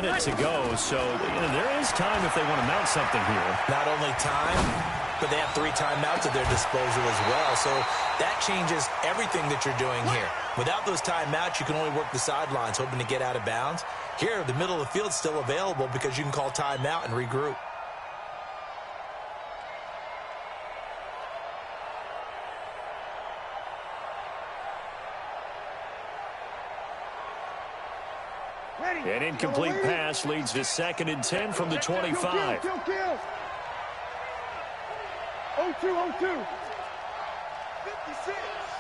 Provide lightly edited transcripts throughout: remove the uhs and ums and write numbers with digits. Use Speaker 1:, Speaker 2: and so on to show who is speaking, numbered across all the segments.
Speaker 1: minute to go, so there is time if they want to mount something here.
Speaker 2: Not only time, but they have 3 timeouts at their disposal as well. So that changes everything that you're doing here. Without those timeouts, you can only work the sidelines, hoping to get out of bounds. Here, the middle of the field's still available because you can call timeout and regroup.
Speaker 1: An incomplete pass leads to 2nd and 10 from the 25.
Speaker 3: 0-2, 0-2. 56.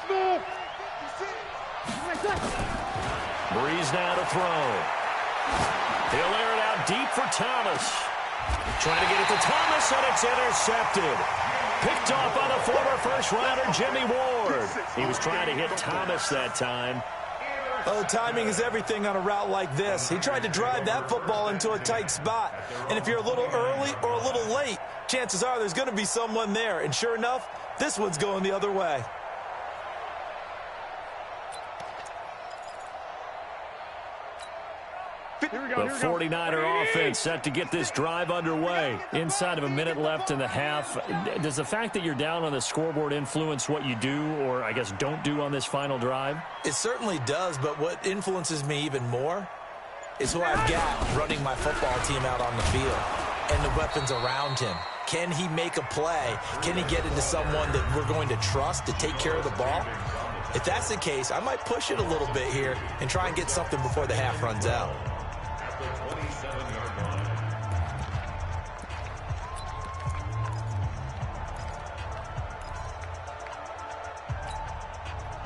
Speaker 3: Small. 56.
Speaker 1: Breeze now to throw. He'll air it out deep for Thomas. Trying to get it to Thomas, and it's intercepted. Picked off by the former first-rounder Jimmy Ward. He was trying to hit Thomas that time.
Speaker 2: Oh, timing is everything on a route like this. He tried to drive that football into a tight spot. And if you're a little early or a little late, chances are there's going to be someone there. And sure enough, this one's going the other way.
Speaker 1: The 49er offense set to get this drive underway. Inside of a minute left in the half. Does the fact that you're down on the scoreboard influence what you do, or I guess don't do on this final drive?
Speaker 2: It certainly does, but what influences me even more is who I've got running my football team out on the field and the weapons around him. Can he make a play? Can he get into someone that we're going to trust to take care of the ball? If that's the case, I might push it a little bit here and try and get something before the half runs out.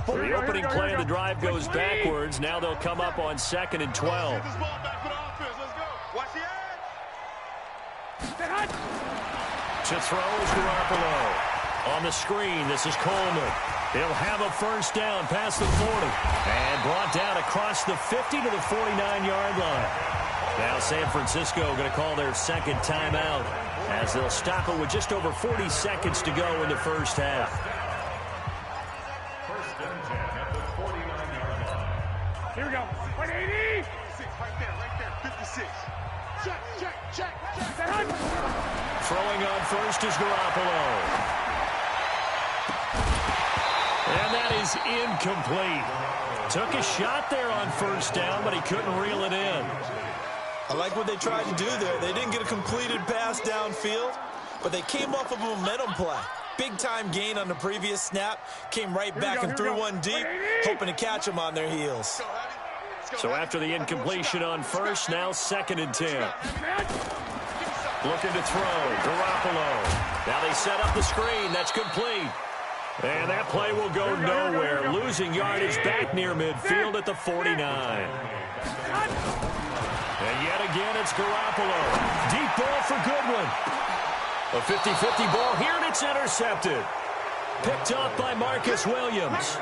Speaker 1: The opening play of the drive goes backwards. Now they'll come up on 2nd and 12. To throw is Garoppolo. On the screen, this is Coleman. He'll have a first down past the 40. And brought down across the 50 to the 49-yard line. Now San Francisco going to call their 2nd timeout as they'll stop it with just over 40 seconds to go in the first half.
Speaker 3: Here we go. 180. Right there. 56. Check.
Speaker 1: Throwing on first is Garoppolo. And that is incomplete. Took a shot there on first down, but he couldn't reel it in.
Speaker 2: I like what they tried to do there. They didn't get a completed pass downfield, but they came off of a momentum play. Big-time gain on the previous snap. Came right back and threw one deep, hoping to catch them on their heels.
Speaker 1: So after the incompletion on first, now 2nd and 10. Looking to throw, Garoppolo. Now they set up the screen. That's complete. And that play will go nowhere. Losing yardage back near midfield at the 49. And yet again, it's Garoppolo. Deep ball for Goodwin. A 50-50 ball here, and it's intercepted. Picked off by Marcus Williams.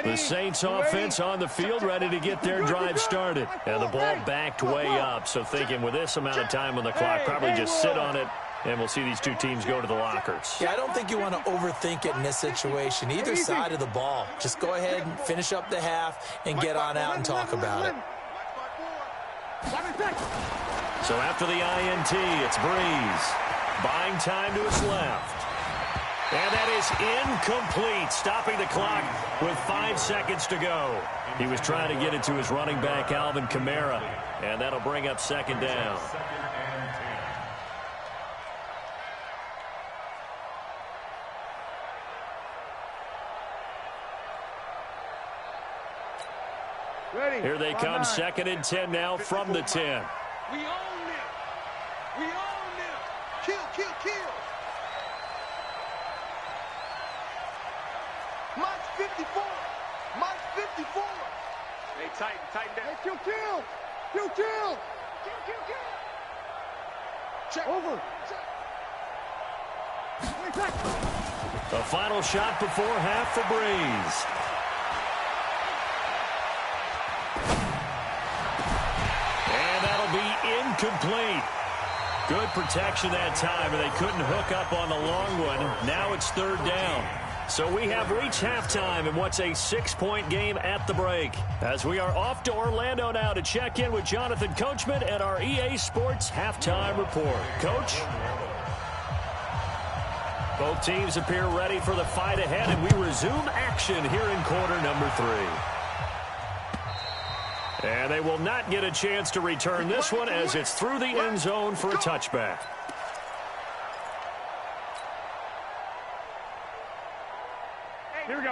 Speaker 1: The Saints offense on the field, ready to get their drive started. And the ball backed way up, so thinking with this amount of time on the clock, probably just sit on it, and we'll see these two teams go to the lockers.
Speaker 2: Yeah, I don't think you want to overthink it in this situation. Either side of the ball. Just go ahead and finish up the half and get on out and talk about it.
Speaker 1: So after the INT, it's Breeze. Buying time to his left. And that is incomplete, stopping the clock with 5 seconds to go. He was trying to get it to his running back, Alvin Kamara, and that'll bring up 2nd down. Here they come, 2nd and 10 now from the 10.
Speaker 3: We own them. We own them. Kill. Mine's 54. Hey, tighten down. Hey, kill. Check. Over. Check.
Speaker 1: The final shot before half for Breeze. And that'll be incomplete. Good protection that time, and they couldn't hook up on the long one. Now it's 3rd down. So we have reached halftime in what's a 6-point game at the break. As we are off to Orlando now to check in with Jonathan Coachman and our EA Sports Halftime Report. Coach? Both teams appear ready for the fight ahead, and we resume action here in quarter number 3. And they will not get a chance to return this one as it's through the end zone for a touchback.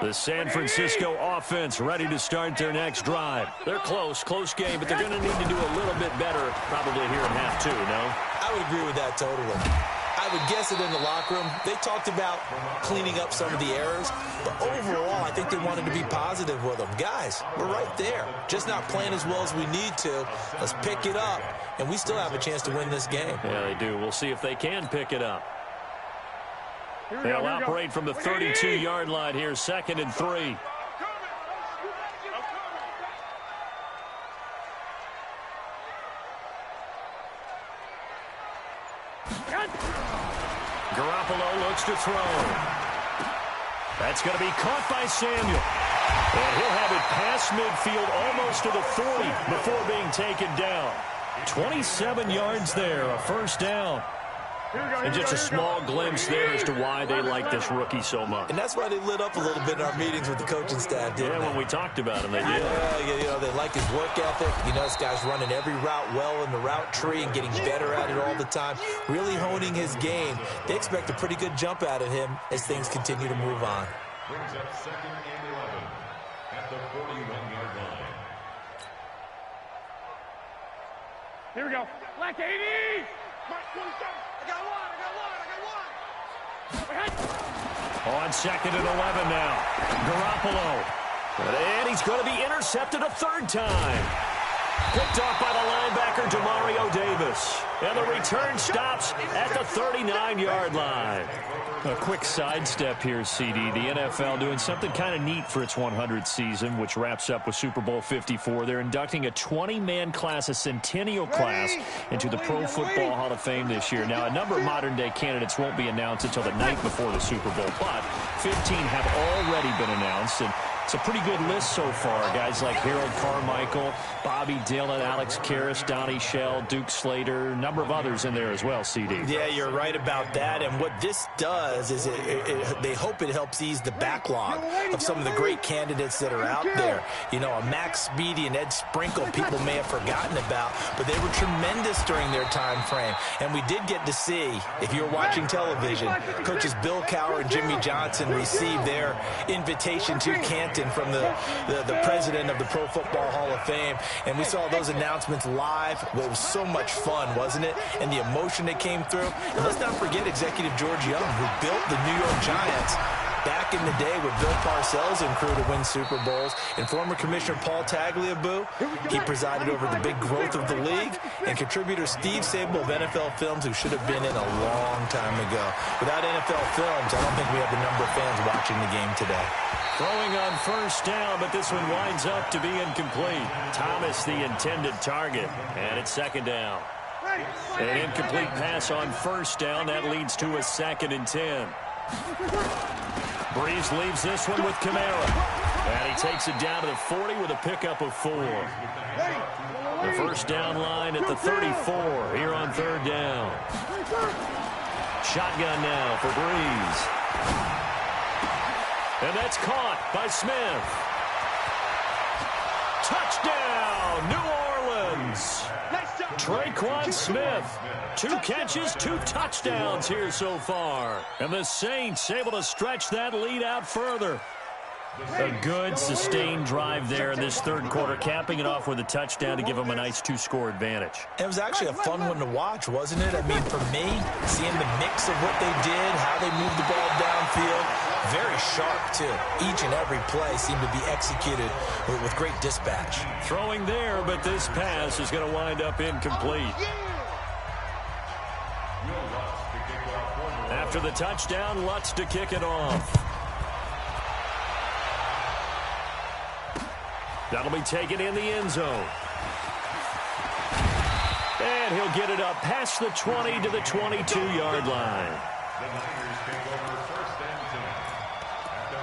Speaker 1: The San Francisco offense ready to start their next drive. They're close game, but they're going to need to do a little bit better probably here in half 2, no?
Speaker 2: I would agree with that totally. I would guess it in the locker room. They talked about cleaning up some of the errors, but overall, I think they wanted to be positive with them. Guys, we're right there. Just not playing as well as we need to. Let's pick it up, and we still have a chance to win this game.
Speaker 1: Yeah, they do. We'll see if they can pick it up. They'll operate from the 32-yard line here, 2nd and 3. Garoppolo looks to throw. That's going to be caught by Samuel. And he'll have it past midfield almost to the 40 before being taken down. 27 yards there, a first down. And just a small glimpse there as to why they like this rookie so much.
Speaker 2: And that's why they lit up a little bit in our meetings with the coaching staff, didn't they?
Speaker 1: When we talked about him, they did.
Speaker 2: Yeah, you know, they like his work ethic. You know, this guy's running every route well in the route tree and getting better at it all the time, really honing his game. They expect a pretty good jump out of him as things continue to move on.
Speaker 4: Brings up 2nd and 11 at the 41-yard line.
Speaker 3: Here we go. Black 80. Mark 27. I got one.
Speaker 1: On 2nd and 11 now. Garoppolo. And he's going to be intercepted a 3rd time. Picked off by the linebacker, Demario Davis. And the return stops at the 39-yard line. A quick sidestep here, CD. The NFL doing something kind of neat for its 100th season, which wraps up with Super Bowl 54. They're inducting a 20-man class, a centennial class, into the Pro Football Hall of Fame this year. Now, a number of modern-day candidates won't be announced until the night before the Super Bowl, but 15 have already been announced, and it's a pretty good list so far. Guys like Harold Carmichael, Bobby Dillon, Alex Karras, Donnie Shell, Duke Slater, a number of others in there as well, CD.
Speaker 2: Yeah, you're right about that. And what this does is they hope it helps ease the backlog of some of the great candidates that are out there. You know, a Max Speedy and Ed Sprinkle people may have forgotten about, but they were tremendous during their time frame. And we did get to see, if you're watching television, coaches Bill Cowher and Jimmy Johnson receive their invitation to Canton from the president of the Pro Football Hall of Fame, and we saw those announcements live. Well, it was so much fun, wasn't it? And the emotion that came through. And let's not forget Executive George Young, who built the New York Giants back in the day with Bill Parcells and crew to win Super Bowls. And former Commissioner Paul Tagliabue, he presided over the big growth of the league. And contributor Steve Sable of NFL Films, who should have been in a long time ago. Without NFL Films, I don't think we have the number of fans watching the game today.
Speaker 1: Throwing on 1st down, but this one winds up to be incomplete. Thomas, the intended target, and it's 2nd down. An incomplete pass on 1st down. That leads to a 2nd and 10. Breeze leaves this one with Kamara. And he takes it down to the 40 with a pickup of 4. The 1st down line at the 34 here on 3rd down. Shotgun now for Breeze. And that's caught by Smith. Touchdown, New Orleans. Traquan Smith. 2 catches, 2 touchdowns here so far. And the Saints able to stretch that lead out further. A good, sustained drive there in this 3rd quarter, capping it off with a touchdown to give them a nice 2-score advantage.
Speaker 2: It was actually a fun one to watch, wasn't it? I mean, for me, seeing the mix of what they did, how they moved the ball downfield, very sharp, too. Each and every play seemed to be executed with great dispatch.
Speaker 1: Throwing there, but this pass is going to wind up incomplete. After the touchdown, Lutz to kick it off. That'll be taken in the end zone. And he'll get it up past the 20 to the 22-yard line.
Speaker 4: The Niners take over 1st and 10 at the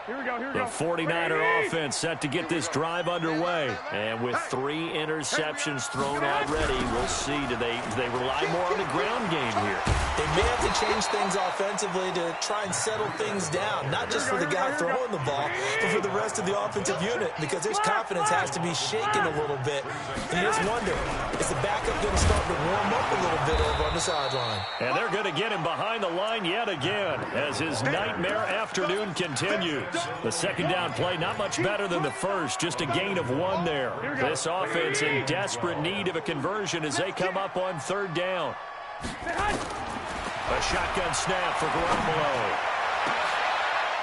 Speaker 1: The 49er offense set to get this drive underway. And with 3 interceptions thrown already, we'll see. Do they rely more on the ground game here?
Speaker 2: They may have to change things offensively to try and settle things down, not just for the guy throwing the ball, but for the rest of the offensive unit, because his confidence has to be shaken a little bit. And you just wonder, is the backup going to start to warm up a little bit over on the sideline?
Speaker 1: And they're going to get him behind the line yet again as his nightmare afternoon continues. The second down play, not much better than the first, just a gain of 1 there. This offense in desperate need of a conversion as they come up on 3rd down. A shotgun snap for Garoppolo.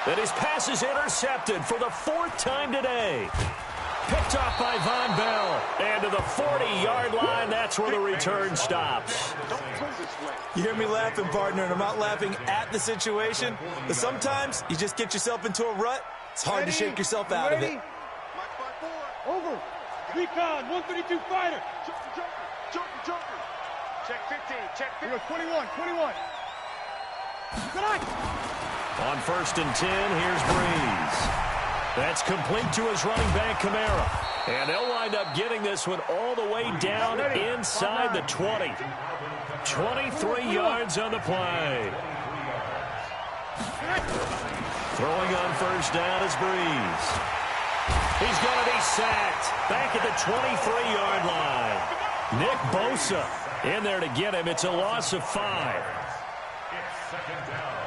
Speaker 1: Then his pass is intercepted for the 4th time today. Picked off by Von Bell. And to the 40-yard line, that's where the return stops.
Speaker 2: You hear me laughing, partner, and I'm not laughing at the situation. But sometimes you just get yourself into a rut. It's hard to shake yourself out of it.
Speaker 3: Over. Recon, 132 fighter. Joker. Check 15, check 15. 21. Good night.
Speaker 1: On 1st and 10, here's Breeze. That's complete to his running back, Kamara. And they'll wind up getting this one all the way down inside the 20. 23 yards on the play. Throwing on 1st down is Breeze. He's going to be sacked back at the 23-yard line. Nick Bosa in there to get him. It's a loss of 5.
Speaker 4: It's 2nd down.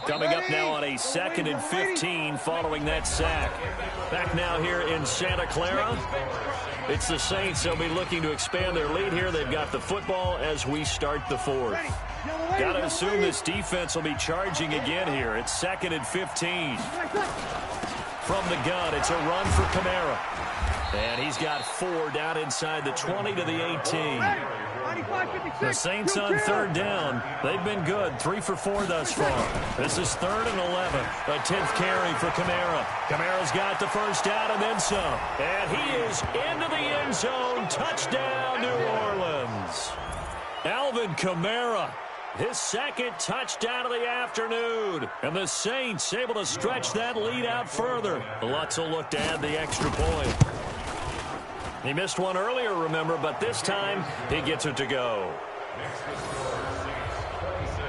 Speaker 1: Coming up now on a 2nd and 15 following that sack. Back now here in Santa Clara. It's the Saints. They'll be looking to expand their lead here. They've got the football as we start the 4th. Got to assume this defense will be charging again here. It's 2nd and 15. From the gun, it's a run for Kamara. And he's got 4 down inside the 20 to the 18. The Saints on 3rd down. They've been good. 3 for 4 thus far. This is 3rd and 11. A 10th carry for Kamara. Kamara's got the 1st down and then some. And he is into the end zone. Touchdown, New Orleans. Alvin Kamara. His 2nd touchdown of the afternoon. And the Saints able to stretch that lead out further. Lutz will look to add the extra point. He missed one earlier, remember, but this time he gets it to go.
Speaker 4: Next to score, Saints 26,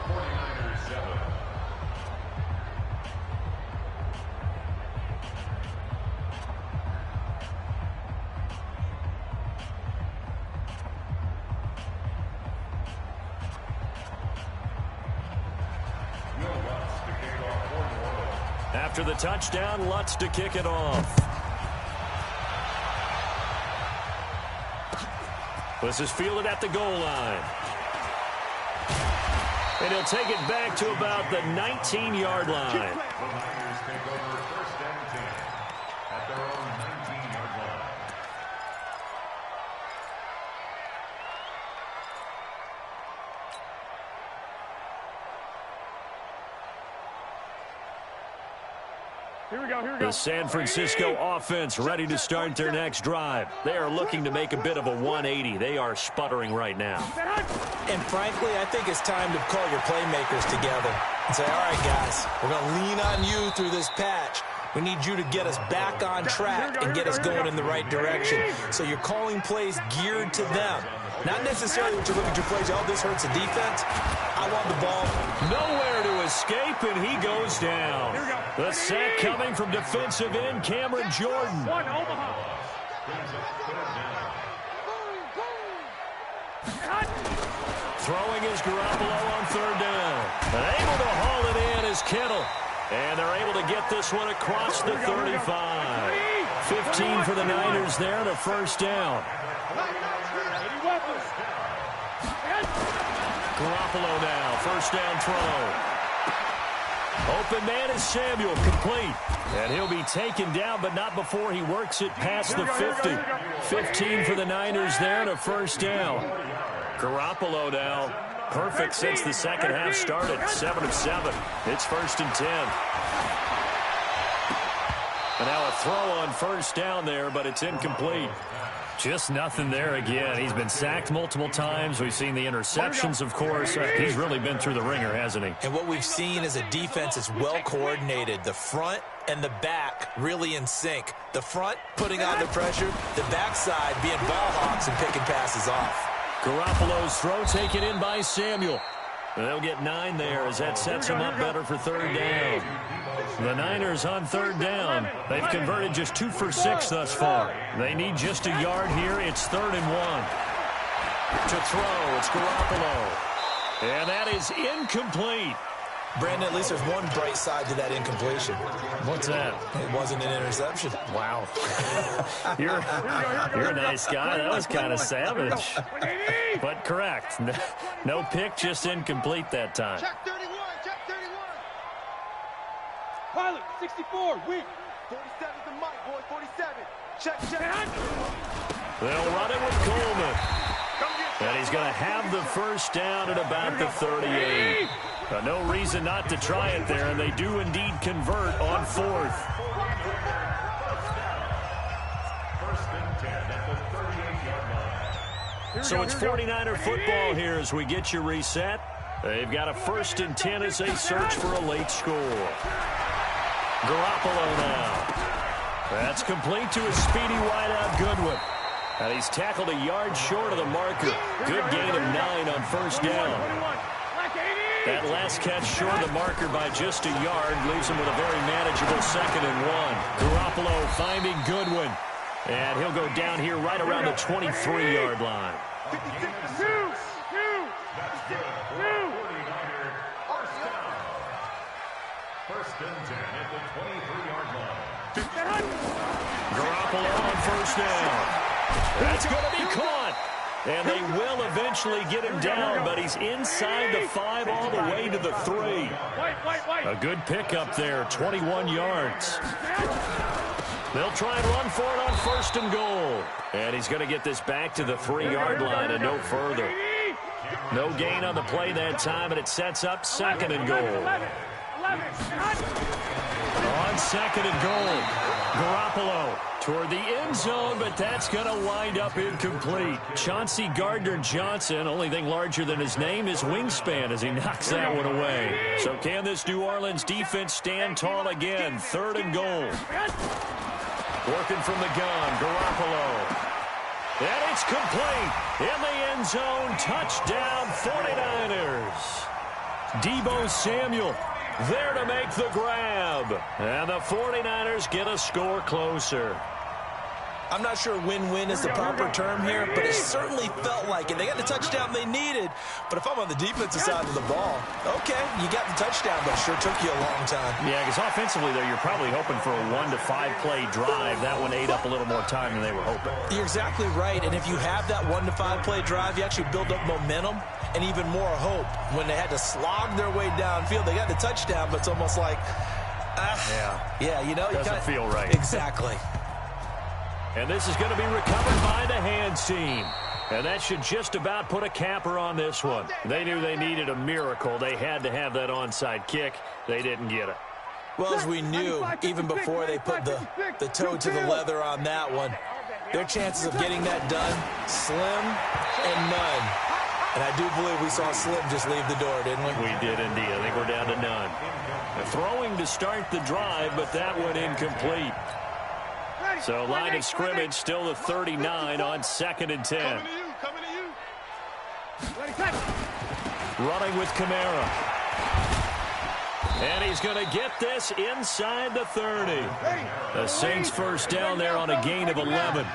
Speaker 4: 49ers 7.
Speaker 1: After the touchdown, Lutz to kick it off. This is fielded at the goal line. And he'll take it back to about the 19-yard line.
Speaker 4: The Niners take over 1st and 10 at their own 19-yard line.
Speaker 3: Here we go.
Speaker 1: The San Francisco offense ready to start their next drive. They are looking to make a bit of a 180. They are sputtering right now.
Speaker 2: And frankly, I think it's time to call your playmakers together and say, all right, guys, we're going to lean on you through this patch. We need you to get us back on track and get us going in the right direction. So you're calling plays geared to them. Not necessarily what you look at your plays, oh, this hurts the defense. I want the ball.
Speaker 1: Nowhere to escape, and he goes down. The sack coming from defensive end Cameron Jordan. Throwing is Garoppolo on 3rd down. And able to haul it in is Kittle. And they're able to get this one across the 35. 15 for the Niners there, the 1st down. Garoppolo now, 1st down throw. Open man is Samuel, complete. And he'll be taken down, but not before he works it past the 50. 15 for the Niners there, to 1st down. Garoppolo now, perfect since the second half started, 7 of 7. It's 1st and 10. And now a throw on first down there, but it's incomplete. Just nothing there again. He's been sacked multiple times. We've seen the interceptions, of course. He's really been through the ringer, hasn't he?
Speaker 2: And what we've seen is a defense that's well coordinated. The front and the back really in sync. The front putting on the pressure, the backside being ball hawks and picking passes off.
Speaker 1: Garoppolo's throw taken in by Samuel. They'll get 9 there as that sets them up better for third down. The Niners on third down. They've converted just 2 for 6 thus far. They need just a yard here. It's 3rd and 1. To throw, it's Garoppolo. And that is incomplete.
Speaker 2: Brandon, at least there's one bright side to that incompletion.
Speaker 1: What's that?
Speaker 2: It wasn't an interception.
Speaker 1: Wow. You're a nice guy. That was kind of savage. But correct. No pick, just incomplete that time.
Speaker 3: Check 31, check 31. Pilot, 64, weak. 47's the mic, boy, 47. Check.
Speaker 1: They'll run it with Coleman. And he's going to have the first down at about the 38. No reason not to try it there, and they do indeed convert on 4th.
Speaker 4: First and 10 at the 38-yard line.
Speaker 1: So it's 49er football here as we get you reset. They've got a 1st and 10 as they search for a late score. Garoppolo now. That's complete to a speedy wideout Goodwin. And he's tackled a yard short of the marker. Good gain of 9 on first down. That last catch short of the marker by just a yard leaves him with a very manageable 2nd and 1. Garoppolo finding Goodwin. And he'll go down here right around the 23-yard line.
Speaker 4: First and 10 at the 23-yard line.
Speaker 1: Garoppolo on first down. That's going to be caught. And they will eventually get him down, but he's inside the 5 all the way to the 3. A good pickup there, 21 yards. They'll try and run for it on 1st and goal. And he's going to get this back to the 3-yard line and no further. No gain on the play that time, and it sets up 2nd and goal. On 2nd and goal, Garoppolo toward the end zone, but that's going to wind up incomplete. Chauncey Gardner-Johnson, only thing larger than his name is wingspan as he knocks that one away. So can this New Orleans defense stand tall again? 3rd and goal. Working from the gun, Garoppolo. And it's complete. In the end zone, touchdown 49ers. Deebo Samuel there to make the grab. And the 49ers get a score closer.
Speaker 2: I'm not sure win-win is the proper term here, but it certainly felt like it. They got the touchdown they needed, but if I'm on the defensive side of the ball, okay, you got the touchdown, but it sure took you a long time.
Speaker 1: Yeah, because offensively, though, you're probably hoping for a 1 to 5 play drive. That one ate up a little more time than they were hoping.
Speaker 2: You're exactly right, and if you have that 1 to 5 play drive, you actually build up momentum and even more hope. When they had to slog their way downfield, they got the touchdown, but it's almost like, yeah, you know,
Speaker 1: doesn't feel right.
Speaker 2: Exactly.
Speaker 1: And this is going to be recovered by the hands team. And that should just about put a capper on this one. They knew they needed a miracle. They had to have that onside kick. They didn't get it.
Speaker 2: Well, as we knew, even before they put the toe to the leather on that one, their chances of getting that done, slim and none. And I do believe we saw Slim just leave the door, didn't we?
Speaker 1: We did indeed. I think we're down to none. Throwing to start the drive, but that one incomplete. So line of scrimmage still the 39 on 2nd and 10.
Speaker 3: Coming to you.
Speaker 1: Running with Kamara. And he's going to get this inside the 30. The Saints first down there on a gain of 11.